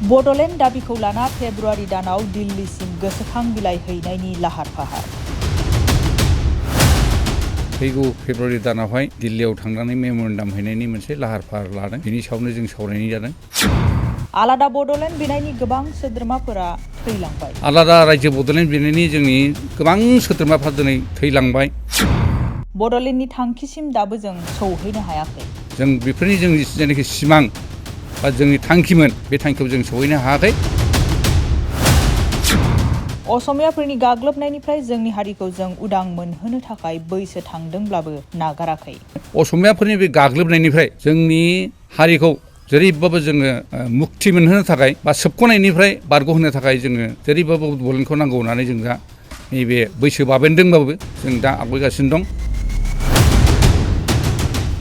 बड'लेण्ड दाबिखौ लाना फेब्रुवारि दानाव दिल्लीसिम गोसोखां बिलाइ हैनायनि लाहार फाहार। फैगौ फेब्रुवारि दानावहाय दिल्लीयाव थांनानै मेम'रेन्डाम हैनायनि मोनसे लाहार फाहार लादों। बेनि सायावनो जों सावरायनाय जादों। आलादा बड'लेण्ड बिनायनि गोबां सोद्रोमाफोरा थैलांबाय। आलादा रायजो बड'लेण्ड बिनायनि जोंनि गोबां सोद्रोमाफोरा दिनै थैलांबाय। बड'लेण्डनि थांखिसिम दाबो जों सौहैनो हायाखै। जों बेफोरनि जोंनि जेनाखि सिमां बा जोंनि थांखिमोन बे थांखियाव जों सौहैनो हायाखै। असमियाफोरनि गाग्लोबनायनिफ्राय जोंनि हारिखौ जों उदां मोनहोनो थाखाय बैसो थांदोंब्लाबो नागाराखै। असमियाफोरनि बे गाग्लोबनायनिफ्राय जोंनि हारिखौ जेरैबाबो जोङो मुक्ति मोनहोनो थाखाय बा सोबख'नायनिफ्राय बारग'होनो थाखाय जोङो जेरैबाबो बड'लेण्डखौ नांगौ होननानै जों दा नैबे बैसो बाबेनदोंबाबो जों दा आवगायगासिनो दं।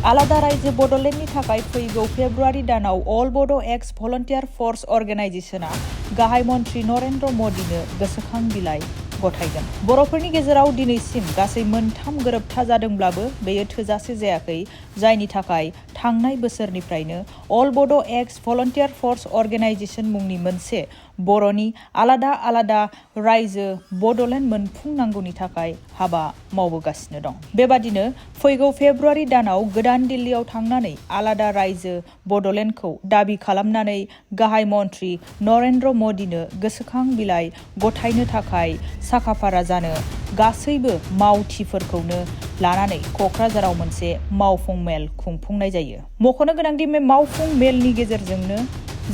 आलादा रायजो बड'लेण्डनि थाखाय फैगौ फेब्रुवारि दानाव अल बड' एक्स भलन्टियार फर्स अर्गेनाइजेसना गाहाय मन्त्रि नरेन्द्र मदिनो गोसोखां बिलाइ गथायगोन। बर'फोरनि गेजेराव दिनैसिम गासै मोनथाम गोरोबथा जादोंब्लाबो बेयो थोजासे जायाखै, जायनि थाखाय थांनाय बोसोरनिफ्रायनो अल बड' एक्स भलन्टियार फर्स अर्गेनाइजेसन मुंनि मोनसे बर'नि आलादा आलादा रायजो बड'लेण्ड मोनफुंनांगौनि थाखाय हाबा मावबोगासिनो दं। बेबादिनो फैगौ फेब्रुवारि दानाव गोदान दिल्लीयाव थांनानै आलादा रायजो बड'लेण्डखौ दाबि खालामनानै गाहाय मन्त्रि नरेन्द्र मदिनो गोसोखां बिलाइ गथायनो थाखाय साखाफारा जानो गासैबो मावथिफोरखौनो लानानै क'क्राझाराव मोनसे मावफुं मेल खुंफुंनाय जायो। मख'नो गोनांदि बे मावफुं मेलनि गेजेरजोंनो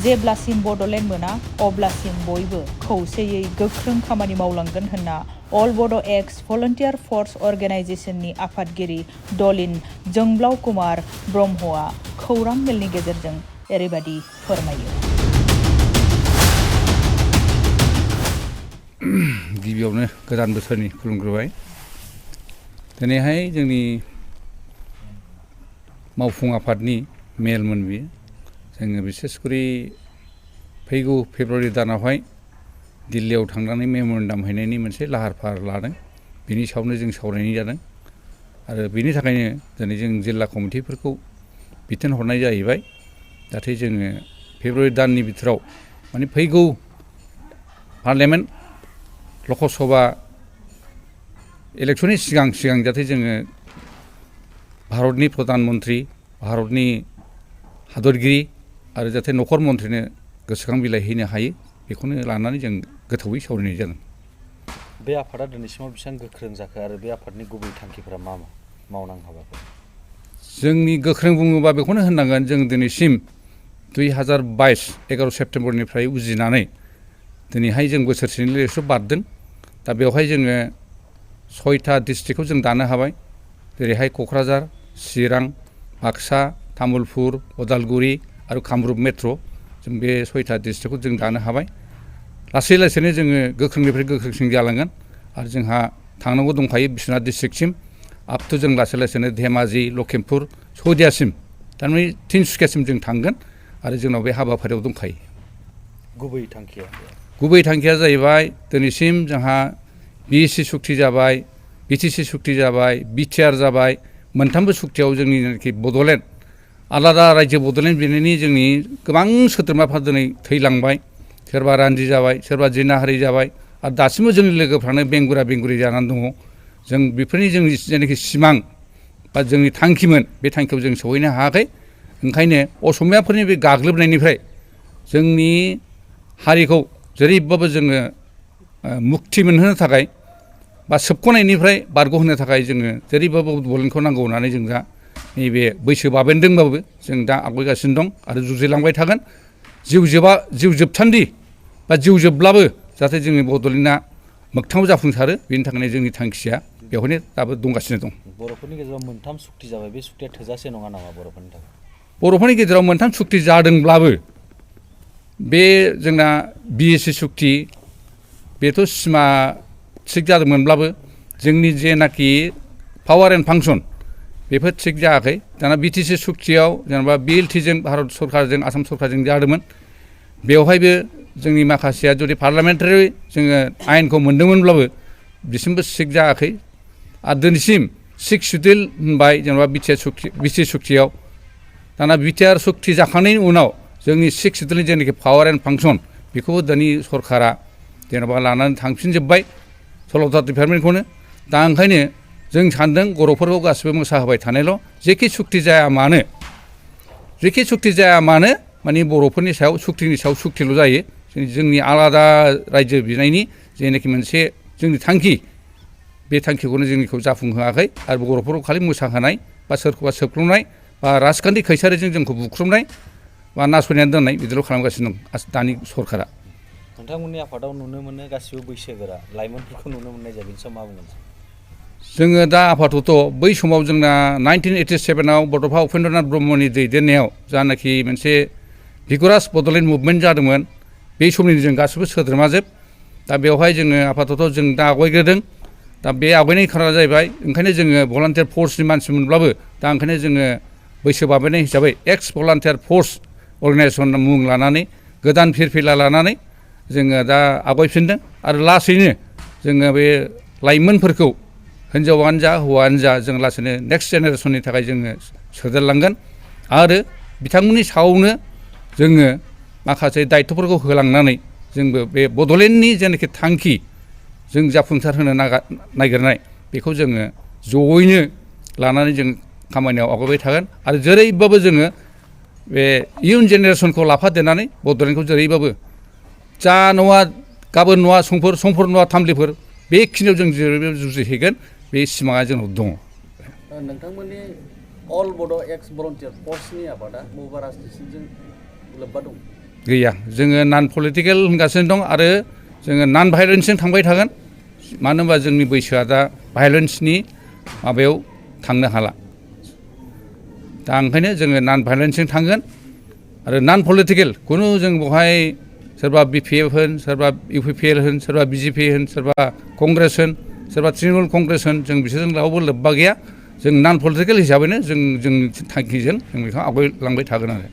जेब्लासिम बड'लेण्ड मोना अब्लासिम बयबो खौसेयै गोख्रों खामानि मावलांगोन होनना अल बड' एक्स भलन्टियार फर्स अर्गेनाइजेसननि आफादगिरि दलिन जोंब्लाव कुमार ब्रह्मआ खौरां मेलनि गेजेरजों ओरैबायदि फोरमायो। गिबियावनो गोदान बोसोरनि खुलुमग्रोबाय। दिनैहाय जोंनि मावफुं आफादनि मेलमोन बियो। जोङो बिसेसकरि फैगौ फेब्रुवारि दानावहाय दिल्लीयाव थांनानै मेम'रेन्डाम हैनायनि मोनसे लाहार फाहार लादों। बेनि सायावनो जों सावरायनाय जादों आरो बेनि थाखायनो दिनै जों जिल्ला कमिटिफोरखौ बिथोन हरनाय जाहैबाय जाहाथे जोङो फेब्रुवारि दाननि बिथोराव माने फैगौ पार्लियामेन्ट लकसभा इलेक्सननि सिगां जाहाथे जोङो भारतनि प्रधान मन्त्रि, भारतनि हादरगिरि आरो जाहाथे नखर मन्थ्रिनो गोसोखां बिलाइ हैनो हायो, बेखौनो लानानै जों गोथौयै सावरायनाय जादों। बे आफादा दिनैसिमाव बेसेबां गोख्रों जाखो आरो बे आफादनि गुबै थांखिफोरा मा मावनां हाबाफोर? जोंनि गोख्रों बुङोबा बेखौनो होननांगोन, जों दिनैसिम 2022 11 सेप्तेम्बरनिफ्राय उजिनानै दिनैहाय जों बोसोरसेनि लिस्ट बारदों। दा बेवहाय जोङो 6था डिस्ट्रिक्टखौ जों दानो हाबाय, जेरैहाय क'क्राझार, चिरां, बाक्सा, तामुलपुर, उदालगुरि आरो कामरुप मेट्र'। जों बे 6था डिस्ट्रिक्टखौ जों दानो हाबाय। लासै लासैनो जोङो गोख्रोंनिफ्राय गोख्रोंसिन जालांगोन आरो जोंहा थांनांगौ दंखायो बिश्वनाथ डिस्ट्रिक्टसिम, आपटु जों लासै लासैनो धेमाजि, लखिमपुर, शदियासिम, थारमाने तिनसुकियासिम जों थांगोन आरो जोंनाव बे हाबाफारियाव दंखायो। गुबै थांखिया जाहैबाय दिनैसिम जोंहा BSc सुक्ति जाबाय, BTC सुक्ति जाबाय, BTR जाबाय। मोनथामबो सुक्तियाव जोंनि जेनाखि बड'लेण्ड आलादा रायजो बड'लेण्ड बिनायनि जोंनि गोबां सोद्रोमाफ्रा दिनै थैलांबाय। सोरबा रान्दि जाबाय, सोरबा जिनाहारि जाबाय आरो दासिमबो जोंनि लोगोफ्रानो बेंगुरा बेंगुरि जानानै दङ। जों बेफोरनि जोंनि जेनाखि सिमां बा जोंनि थांखिमोन बे थांखियाव जों सौहैनो हायाखै। ओंखायनो असमियाफोरनि बे गाग्लोबनायनिफ्राय जोंनि हारिखौ जेरैबाबो जोङो मुक्ति मोनहोनो थाखाय बा सोबख'नायनिफ्राय बारग'होनो थाखाय जोङो जेरैबाबो बड'लेण्डखौ नांगौ होननानै जों दा नैबे बैसो बाबेनदोंबाबो जों दा आवगायगासिनो दं आरो जुजिलांबाय थागोन। जिउ जोबसान्दि बा जिउ जोबब्लाबो जाहाथे जोंनि बड'लेण्डआ मोगथाङाव जाफुंसारो, बेनि थाखायनो जोंनि थांखिया बेवहायनो दाबो दंगासिनो दं। बर'फोरनि गेजेराव मोनथाम सुक्ति जाबाय, बे सुक्तिया थोजासे नङा नामा बर'फोरनि थाखाय? बर'फोरनि गेजेराव मोनथाम सुक्ति जादोंब्लाबो बे जोंना BSc सुक्ति बेथ' सिमा थिग जादोंमोनब्लाबो जोंनि जेनाखि पावार एन्ड फांसन बेफोर थिग जायाखै। दाना BTC सुक्तियाव जेनेबा BLTजों भारत सरकारजों आसाम सरकारजों जादोंमोन। बेवहायबो जोंनि माखासेया जुदि पार्लामेन्टारि जोङो आयेनखौ मोनदोंमोनब्लाबो बिसिमबो थिग जायाखै आरो दिनैसिम 6 सिडिउल होनबाय जेनेबा BTC सुक्तियाव। दाना BTR सुक्ति जाखांनायनि उनाव जोंनि सिक्स सिडुलनि जेनाखि पावार एन्ड फांसन बेखौबो दानि सरकारा जेनेबा लानानै थांफिनजोब्बाय 16था डिपार्टमेन्टखौनो दा ओंखायनो जों सानदों बर'फोरखौ गासिबो मोसाहोबाय थानायल' जेखि सुक्ति जाया मानो माने बर'फोरनि सायाव सुक्तिनि सायाव सुक्तिल' जायो जोंनि आलादा रायजो बिनायनि जेनाखि मोनसे जोंनि थांखि बे थांखिखौनो जोंनिखौ जाफुंहोआखै आरो बर'फोरखौ खालि मोसाहोनाय बा सोरखौबा सोबख्लुनाय बा राजखान्थि खैसारिजों जोंखौ बुख्रुबनाय बा नासयनानै दोननाय बिदिल' खालामगासिनो दं दानि सरकारा। नोंथांमोननि आफादाव नुनो मोनो गासिबो बैसोगोरा लाइमोनफोरखौ नुनो मोननाय जायो बेनि सायाव मा बुंगोन? जोङो दा आफादथ' बै समाव जोंना 1987आव बड'फा उपेन्द्रनाथ ब्रह्मनि दैदेननायाव जानाखि मोनसे भिगरास बड'लेण्ड मुभमेन्ट जादोंमोन बे समनि जों गासिबो सोद्रोमाजोब दा बेवहाय जोङो आफादत' जों दा आवगायग्रोदों दा बे आवगायनायनि खारना जाहैबाय ओंखायनो जोङो भलान्टियार फर्सनि मानसि मोनब्लाबो दा ओंखायनो जोङो बैसो बाबेनाय हिसाबै एक्स भलान्टियार फर्स अर्गेनाइजेसन मुं लानानै गोदान फिरफिला लानानै जोङो दा आवगायफिनदों आरो लासैनो जोङो बे लाइमोनफोरखौ हिन्जावानो जा हौवायानो जा जों लासैनो नेक्स्ट जेनेरेसननि थाखाय जोङो सोदेरलांगोन आरो बिथांमोननि सायावनो जोङो माखासे दायथ'फोरखौ होलांनानै जोंबो बे बड'लेण्डनि जेनाखि थांखि जों जाफुंसार होनो नागिरनाय बेखौ जोङो जयैनो लानानै जों खामानियाव आवगायबाय थागोन आरो जेरैबाबो जोङो बे इयुन जेनेरेसनखौ लाफादेरनानै बड'लेण्डखौ जेरैबाबो जा नङा गाबोन नङा समफोर नङा थामलिफोर बेखिनियाव जों जेरैबाबो जुजिहैगोन बे सिमाङा जोंनाव दङ। नोंथांमोननि अल बड' एक्स भलन्टियार फर्सनि आफादा बबेबा राजनितिजों लोब्बा दं? गैया जोङो नन पलिटिकेल होनगासिनो दं आरो जोङो नन भायलेन्सजों थांबाय थागोन मानो होनबा जोंनि बैसोआ दा भायलेन्सनि माबायाव थांनो हाला दा ओंखायनो जोङो नन भायलेन्सजों थांगोन आरो नन पलिटिकेल खुनु जों बेवहाय सोरबा BPF होन सोरबा UPPL होन सोरबा BJP होन सोरबा कंग्रेस होन सोरबा तृणमूल कंग्रेस होन जों बिसोरजों रावबो लोब्बा गैया जों नन पलिटिकेल हिसाबैनो जोंनि थांखिजों जों बेखौ आवगायलांबाय थागोन आरो।